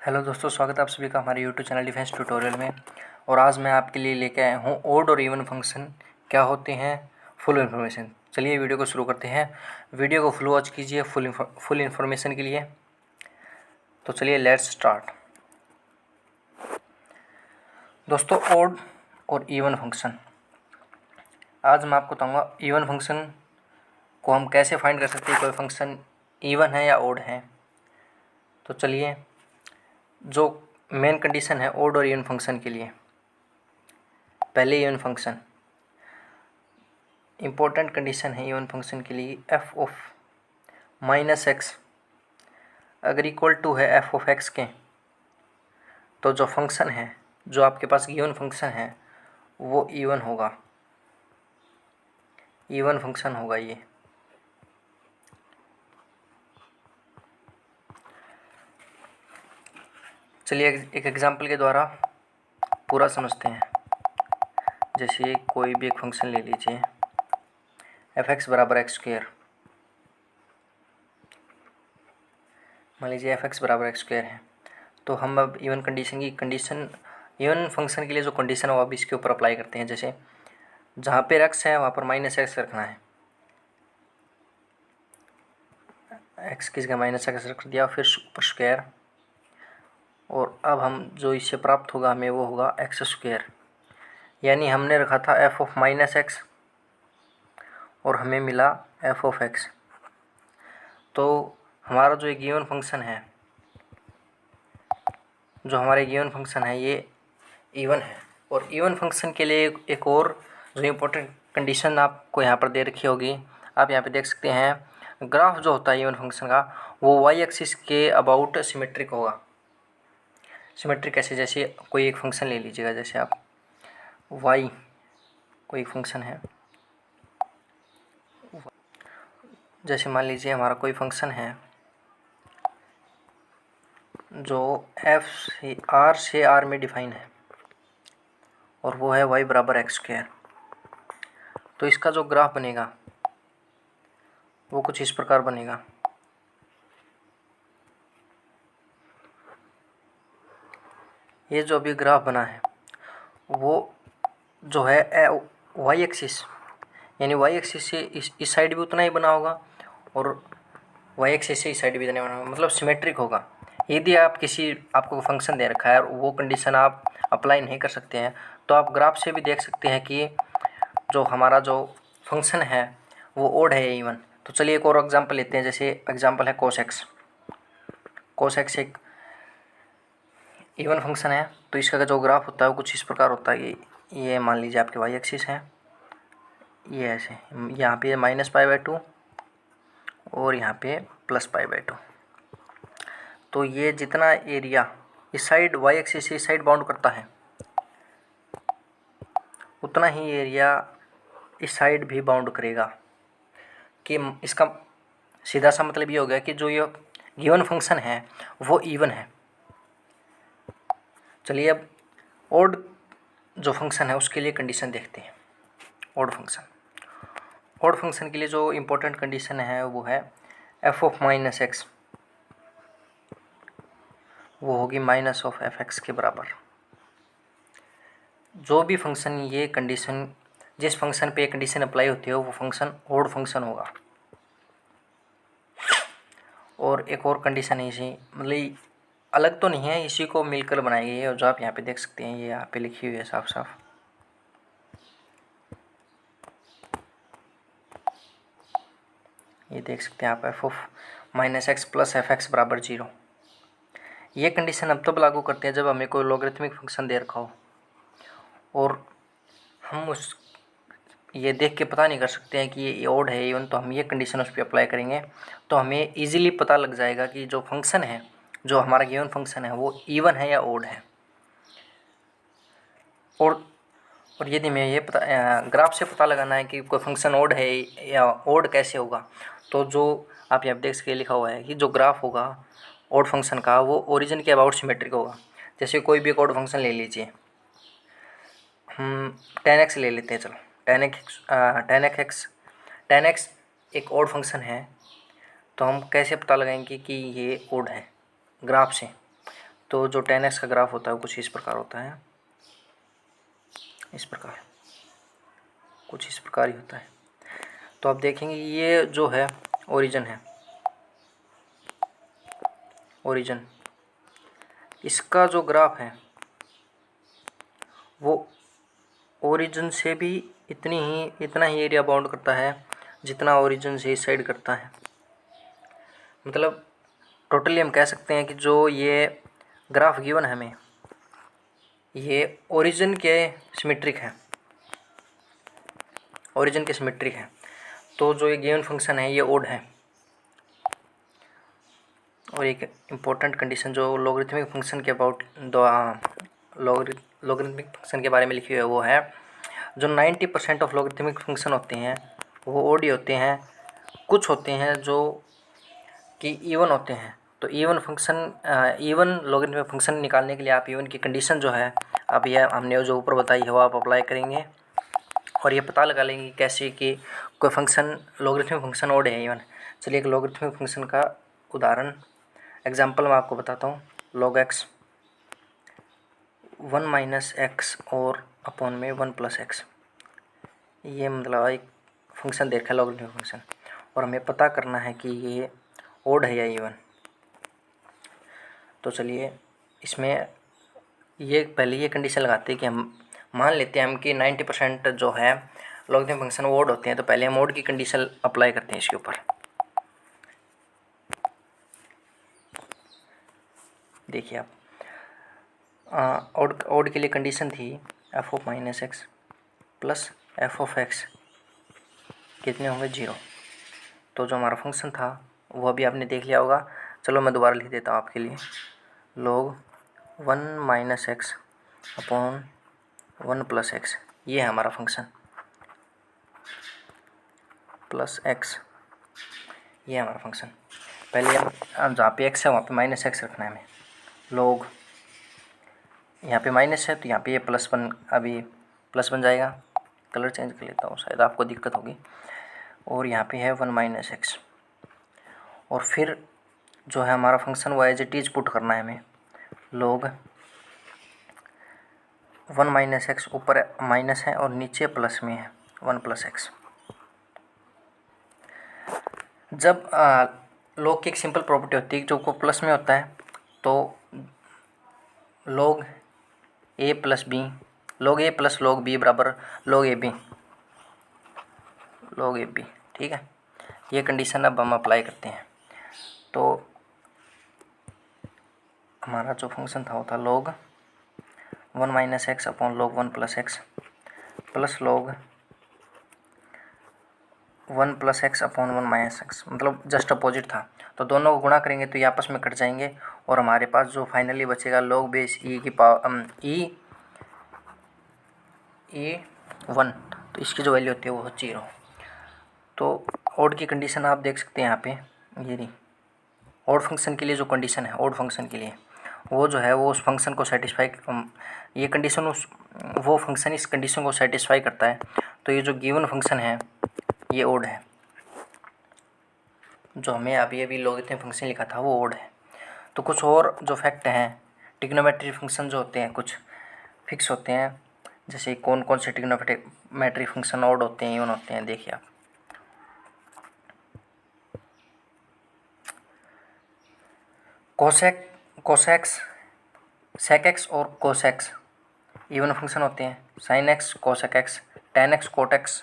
Hello दोस्तों, स्वागत है आप सभी का हमारे यूट्यूब चैनल डिफेंस ट्यूटोरियल में। और आज मैं आपके लिए लेके आया हूँ ओड और इवन फंक्शन क्या होते हैं, फुल इन्फॉर्मेशन। चलिए वीडियो को शुरू करते हैं। वीडियो को फुल वॉच कीजिए फुल इन्फॉर्मेशन के लिए। तो चलिए लेट्स स्टार्ट। दोस्तों, ओड और इवन फंक्शन। आज मैं आपको बताऊँगा इवन फंक्शन को हम कैसे फाइंड कर सकते हैं, कोई फंक्शन इवन है या ओड है। तो चलिए, जो मेन कंडीशन है ओड और इवन फंक्शन के लिए, पहले इवन फंक्शन इम्पोर्टेंट कंडीशन है इवन फंक्शन के लिए, एफ ऑफ माइनस एक्स अगर इक्वल टू है एफ ऑफ एक्स के, तो जो फंक्शन है, जो आपके पास गिवन फंक्शन है, वो इवन होगा। इवन फंक्शन होगा ये। चलिए एक एग्जांपल के द्वारा पूरा समझते हैं। जैसे कोई भी एक फंक्शन ले लीजिए, एफ एक्स बराबर एक्स स्क्वेयर। मान लीजिए एफ एक्स बराबर एक्स स्क्वेयर है, तो हम अब इवन फंक्शन के लिए जो कंडीशन है वो अब इसके ऊपर अप्लाई करते हैं। जैसे जहाँ पे एक्स है वहाँ पर माइनस एक्स रखना है। एक्स की जगह माइनस एक्स रख दिया, फिर ऊपर स्क्वायर, और अब हम जो इससे प्राप्त होगा हमें वो होगा एक्स स्क्वायर। यानी हमने रखा था एफ ऑफ माइनस एक्स और हमें मिला एफ ऑफ एक्स। तो हमारा जो गिवन फंक्शन है, ये इवन है। और इवन फंक्शन के लिए एक और जो इम्पोर्टेंट कंडीशन आपको यहाँ पर दे रखी होगी, आप यहाँ पे देख सकते हैं। ग्राफ जो होता है इवन फंक्शन का, वो वाई एक्सिस के अबाउट सिमेट्रिक होगा। सिमेट्रिक कैसे? जैसे कोई एक फंक्शन ले लीजिएगा, जैसे आप वाई, कोई एक फंक्शन है, जैसे मान लीजिए हमारा कोई फंक्शन है जो एफ से आर में डिफाइन है, और वो है वाई बराबर एक्स स्क्वायर। तो इसका जो ग्राफ बनेगा वो कुछ इस प्रकार बनेगा। ये जो अभी ग्राफ बना है वो जो है वाई एक्सिस, यानी वाई एक्सिस से इस साइड भी उतना ही बना होगा, और वाई एक्सिस से इस साइड भी उतना ही बना होगा, मतलब सिमेट्रिक होगा। यदि आपको फंक्शन दे रखा है और वो कंडीशन आप अप्लाई नहीं कर सकते हैं, तो आप ग्राफ से भी देख सकते हैं कि जो हमारा जो फंक्शन है वो ओड है या इवन। तो चलिए एक और एग्जांपल लेते हैं। जैसे एग्जांपल है कोस एक्स। कोस एक्स एक इवन फंक्शन है, तो इसका जो ग्राफ होता है वो कुछ इस प्रकार होता है कि ये मान लीजिए आपके वाई एक्सिस है, ये ऐसे, यहाँ पे -π/2 और यहाँ पे +π/2। तो ये जितना एरिया इस साइड वाई एक्सिस से इस साइड बाउंड करता है, उतना ही एरिया इस साइड भी बाउंड करेगा। कि इसका सीधा सा मतलब ये हो गया कि जो ये गिवन फंक्शन है वो इवन है। चलिए अब ओड जो फंक्शन है उसके लिए कंडीशन देखते हैं। ओड फंक्शन के लिए जो इम्पोर्टेंट कंडीशन है वो है एफ ऑफ माइनस एक्स, वो होगी माइनस ऑफ एफ एक्स के बराबर। जो भी फंक्शन ये कंडीशन, जिस फंक्शन पे ये कंडीशन अप्लाई होती है वो फंक्शन ओड फंक्शन होगा। और एक और कंडीशन है इसी, मतलब अलग तो नहीं है, इसी को मिलकर बनाई गई है, और जो आप यहाँ पे देख सकते हैं ये यहाँ पे लिखी हुई है साफ साफ। ये देख सकते हैं आप, F of minus x plus F x बराबर 0। ये कंडीशन अब तब लागू करते हैं जब हमें कोई लॉगरिथमिक फंक्शन दे रखा हो और हम उस ये देख के पता नहीं कर सकते हैं कि ये ओड है इवन, तो हम ये कंडीशन उस पर अप्लाई करेंगे तो हमें इजीली पता लग जाएगा कि जो फंक्शन है, जो हमारा गिवन फंक्शन है, वो इवन है या ओड है। और यदि मैं ये ग्राफ से पता लगाना है कि कोई फंक्शन ओड है या ओड कैसे होगा, तो जो आप यहाँ देख सके लिखा हुआ है कि जो ग्राफ होगा ओड फंक्शन का वो ओरिजिन के अबाउट सिमेट्रिक होगा। जैसे कोई भी एक ओड फंक्शन ले लीजिए, हम 10x ले लेते हैं। चलो 10x एक ओड फंक्शन है, तो हम कैसे पता लगाएंगे कि ये ओड है? ग्राफ से। तो जो 10x का ग्राफ होता है वो कुछ इस प्रकार होता है, इस प्रकार, कुछ इस प्रकार ही होता है। तो आप देखेंगे ये जो है ओरिजिन है, ओरिजिन, इसका जो ग्राफ है वो ओरिजिन से भी इतना ही एरिया बाउंड करता है जितना ओरिजिन से इस साइड करता है। मतलब टोटली हम कह सकते हैं कि जो ये ग्राफ गिवन है हमें, ये ओरिजिन के सिमेट्रिक है, ओरिजिन के सिमेट्रिक है। तो जो ये गिवन फंक्शन है ये ओड है। और एक इम्पोर्टेंट कंडीशन जो लॉगरिथमिक फंक्शन के अबाउट लॉगरिथमिक फंक्शन के बारे में लिखी हुई है वो है, जो 90% ऑफ लॉगरिथमिक फंक्शन होते हैं वो ओडी होते हैं, कुछ होते हैं जो कि इवन होते हैं। तो even function, even logarithmic function निकालने के लिए आप इवन की कंडीशन जो है, अब यह हमने जो ऊपर बताई है वो आप अप्लाई करेंगे और ये पता लगा लेंगे कैसे कि कोई फंक्शन लॉगरिथमिक फंक्शन ओड है इवन। चलिए एक लॉगरिथमिक फंक्शन का उदाहरण एग्जांपल मैं आपको बताता हूँ। log x 1 माइनस एक्स और अपॉन में 1 प्लस एक्स, ये मतलब एक फंक्शन देखा है लॉगरिथमिक फंक्शन, और हमें पता करना है कि ये ओड है या इवन। तो चलिए इसमें ये पहले ये कंडीशन लगाते हैं कि हम मान लेते हैं हम कि 90% जो है लॉगरिथमिक फंक्शन ओड होते हैं। तो पहले हम ओड की कंडीशन अप्लाई करते हैं इसके ऊपर। देखिए आप ओड के लिए कंडीशन थी F of minus x plus F of x कितने होंगे 0। तो जो हमारा फंक्शन था वो अभी आपने देख लिया होगा। चलो मैं दोबारा लिख देता हूँ आपके लिए। log 1 minus x upon 1 plus x, ये है हमारा फंक्शन, प्लस एक्स, ये है हमारा फंक्शन। पहले हम जहाँ पे एक्स है वहाँ पे माइनस एक्स रखना है हमें। log यहाँ पे माइनस है तो यहाँ पे ये प्लस बन, अभी प्लस बन जाएगा। कलर चेंज कर लेता हूँ, शायद आपको दिक्कत होगी। और यहाँ पे है 1 माइनस एक्स, और फिर जो है हमारा फंक्शन वो एज इट इज पुट करना है हमें। log 1 माइनस एक्स, ऊपर माइनस है और नीचे प्लस में है 1 प्लस एक्स। जब log की एक सिंपल प्रॉपर्टी होती है जो को प्लस में होता है तो log a plus B, log a plus log b बराबर log a b, log a b, ठीक है। ये कंडीशन अब हम अप्लाई करते हैं। तो हमारा जो फंक्शन था वो था log 1 minus x upon log 1 plus x plus log 1 plus x upon 1 minus x, मतलब जस्ट अपोजिट था। तो दोनों को गुणा करेंगे तो ये आपस में कट जाएंगे और हमारे पास जो फाइनली बचेगा log बेस e की पावर e 1, तो इसकी जो वैल्यू होती है वो 0। तो ओड की कंडीशन आप देख सकते हैं यहाँ पे, ये रही ओड फंक्शन के लिए जो कंडीशन है, ओड फंक्शन के लिए वो जो है वो उस फंक्शन को सेटिस्फाई, ये कंडीशन उस वो फंक्शन इस कंडीशन को सेटिस्फाई करता है। तो ये जो गिवन फंक्शन है ये ओड है, जो हमें अभी लॉगरिथमिक फंक्शन लिखा था वो ओड है। तो कुछ और जो फैक्ट हैं, ट्रिग्नोमेट्री फंक्शन जो होते हैं कुछ फिक्स होते हैं, जैसे कौन कौन से ट्रिग्नोमेट्री फंक्शन ओड होते हैं इवन होते हैं। देखिए आप कोसेक्स, सेक एक्स और कोसेक्स इवन फंक्शन होते हैं। Sine x, cosec x, tan x, cot x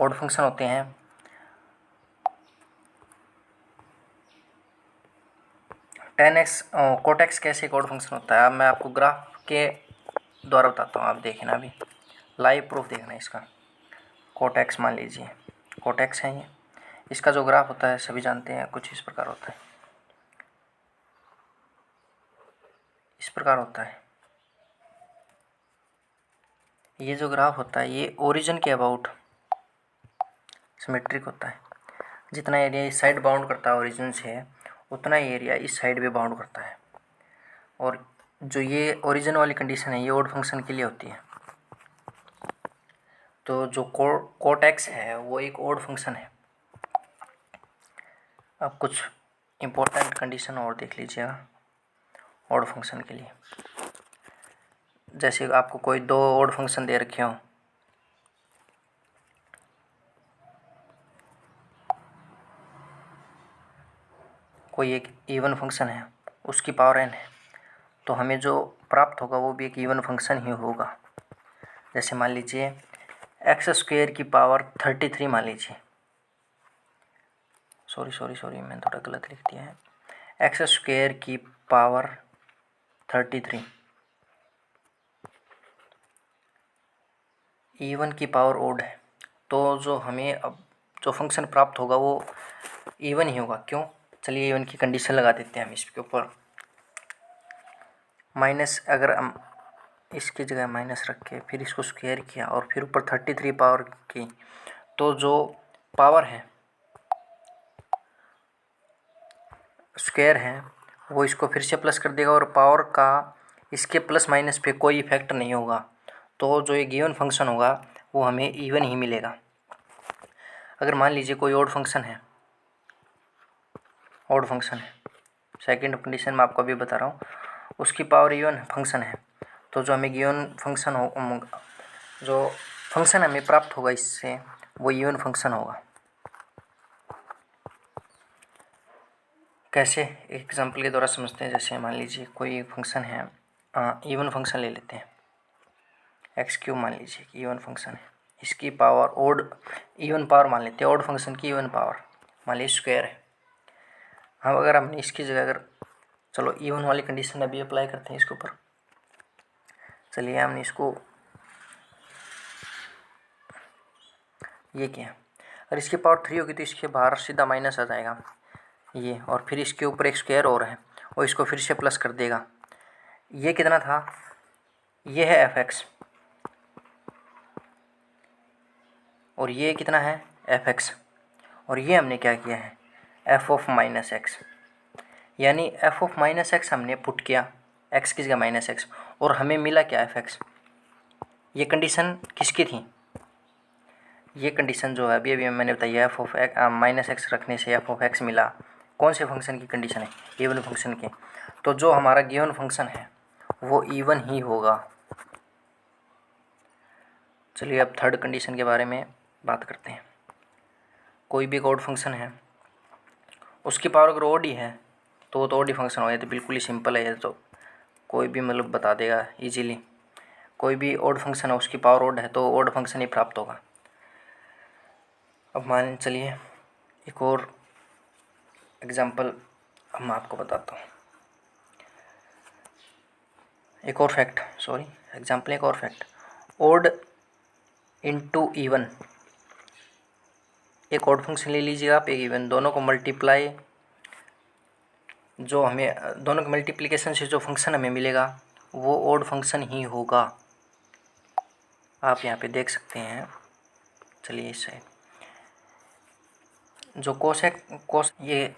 odd function होते हैं। टेन एक्स कोट एक्स कैसे एक ओड फंक्शन होता है, अब मैं आपको ग्राफ के द्वारा बताता हूँ। आप देखना, अभी लाइव प्रूफ देखना है इसका। कोट एक्स मान लीजिए, कोट एक्स है ये, इसका जो ग्राफ होता है सभी जानते हैं कुछ इस प्रकार होता है, इस प्रकार होता है। ये जो ग्राफ होता है ये ओरिजिन के अबाउट सिमेट्रिक होता है। जितना एरिया इस साइड बाउंड करता है ओरिजिन से, उतना ही एरिया इस साइड भी बाउंड करता है। और जो ये ओरिजिन वाली कंडीशन है ये ओड फंक्शन के लिए होती है। तो जो कोट एक्स है वो एक ओड फंक्शन है। अब कुछ इम्पोर्टेंट कंडीशन और देख लीजिएगा। ऑड फंक्शन के लिए। जैसे आपको कोई दो ऑड फंक्शन दे रखे हों, कोई एक इवन फंक्शन है उसकी पावर n है, तो हमें जो प्राप्त होगा वो भी एक इवन फंक्शन ही होगा। जैसे मान लीजिए x² की पावर 33 मान लीजिए, सॉरी मैंने थोड़ा गलत लिख दिया है। x² की पावर 33 इवन की पावर ओड है, तो जो हमें अब जो फंक्शन प्राप्त होगा वो इवन ही होगा। क्यों? चलिए इवन की कंडीशन लगा देते हैं हम इसके ऊपर। माइनस, अगर हम इसकी जगह माइनस रख के फिर इसको स्क्वायर किया और फिर ऊपर 33 पावर की, तो जो पावर है स्क्वायर है वो इसको फिर से प्लस कर देगा और पावर का इसके प्लस माइनस पे कोई इफेक्ट नहीं होगा। तो जो ये गिवन फंक्शन होगा वो हमें इवन ही मिलेगा। अगर मान लीजिए कोई ऑड फंक्शन है, सेकंड कंडीशन में आपको अभी बता रहा हूँ, उसकी पावर इवन फंक्शन है, तो जो हमें गिवन फंक्शन हो, जो फंक्शन हमें प्राप्त होगा इससे वो इवन फंक्शन होगा। कैसे? एग्जांपल के द्वारा समझते हैं। जैसे मान लीजिए कोई फंक्शन है, इवन फंक्शन ले लेते हैं, x³ मान लीजिए कि इवन फंक्शन है, इसकी पावर ओड इवन पावर मान लेते हैं, ओड फंक्शन की इवन पावर मान लीजिए स्क्वायर है। हम अगर हमने इसकी जगह अगर चलो इवन वाली कंडीशन अभी अप्लाई करते हैं इसके ऊपर। चलिए हमने इसको ये किया, अगर इसकी पावर 3 होगी तो इसके बाहर सीधा माइनस आ जाएगा ये, और फिर इसके ऊपर एक स्क्वायर और है और इसको फिर से प्लस कर देगा। ये कितना था? ये है f(x) और ये कितना है? f(x), और ये हमने क्या किया है? f(-x), यानी f(-x) हमने पुट किया x की जगह -x और हमें मिला क्या? f(x). ये कंडीशन किसकी थी? ये कंडीशन जो है अभी मैंने बताई f(-x) रखने से f(x) मिला। कौन से फंक्शन की कंडीशन है? इवन फंक्शन की। तो जो हमारा गिवन फंक्शन है वो इवन ही होगा। चलिए अब थर्ड कंडीशन के बारे में बात करते हैं। कोई भी ऑड फंक्शन है, उसकी पावर अगर ओड ही है तो वो तो ओड ही फंक्शन होगा। तो बिल्कुल ही सिंपल है, ये तो कोई भी मतलब बता देगा इजीली। कोई भी ऑड फंक्शन है उसकी पावर ओड है तो ऑड फंक्शन ही प्राप्त होगा। अब मान चलिए एक और एग्जाम्पल मैं आपको बताता हूँ, एक और फैक्ट। ओड इंटू इवन, एक ऑड फंक्शन ले लीजिए आप, एक इवन, दोनों को मल्टीप्लाई, जो हमें दोनों के मल्टीप्लिकेशन से जो फंक्शन हमें मिलेगा वो ऑड फंक्शन ही होगा। आप यहाँ पे देख सकते हैं। चलिए इससे जो कोस ये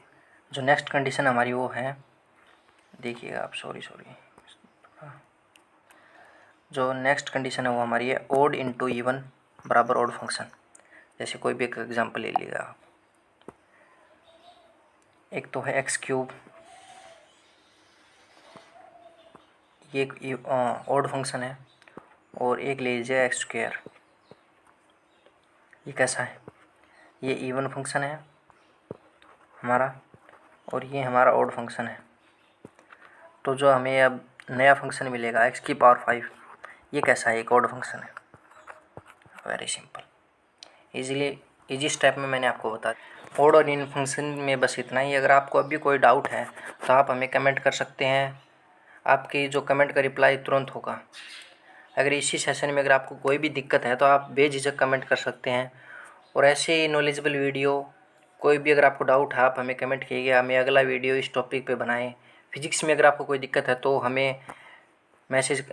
जो नेक्स्ट कंडीशन हमारी वो है, देखिएगा आप, सॉरी जो नेक्स्ट कंडीशन है वो हमारी है ओड इंटू इवन बराबर ऑड फंक्शन। जैसे कोई भी एक एग्जांपल ले लीजिएगा आप, एक तो है x³, ये एक ऑड फंक्शन है, और एक ले लीजिए x²। ये कैसा है? ये इवन फंक्शन है हमारा और ये हमारा ऑड फंक्शन है। तो जो हमें अब नया फंक्शन मिलेगा x⁵, ये कैसा है? एक ऑड फंक्शन है। वेरी सिंपल, इजी स्टेप में मैंने आपको बता दिया। ऑड और इवन फंक्शन में बस इतना ही। अगर आपको अभी कोई डाउट है तो आप हमें कमेंट कर सकते हैं, आपकी जो कमेंट का रिप्लाई तुरंत होगा। अगर इसी सेशन में अगर आपको कोई भी दिक्कत है तो आप बेझिझक कमेंट कर सकते हैं। और ऐसे ही नॉलेजेबल वीडियो कोई भी अगर आपको डाउट है आप हमें कमेंट कीजिए, हमें अगला वीडियो इस टॉपिक पे बनाएं। फिजिक्स में अगर आपको कोई दिक्कत है तो हमें मैसेज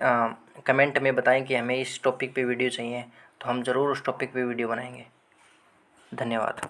कमेंट में बताएं कि हमें इस टॉपिक पे वीडियो चाहिए, तो हम ज़रूर उस टॉपिक पे वीडियो बनाएंगे। धन्यवाद।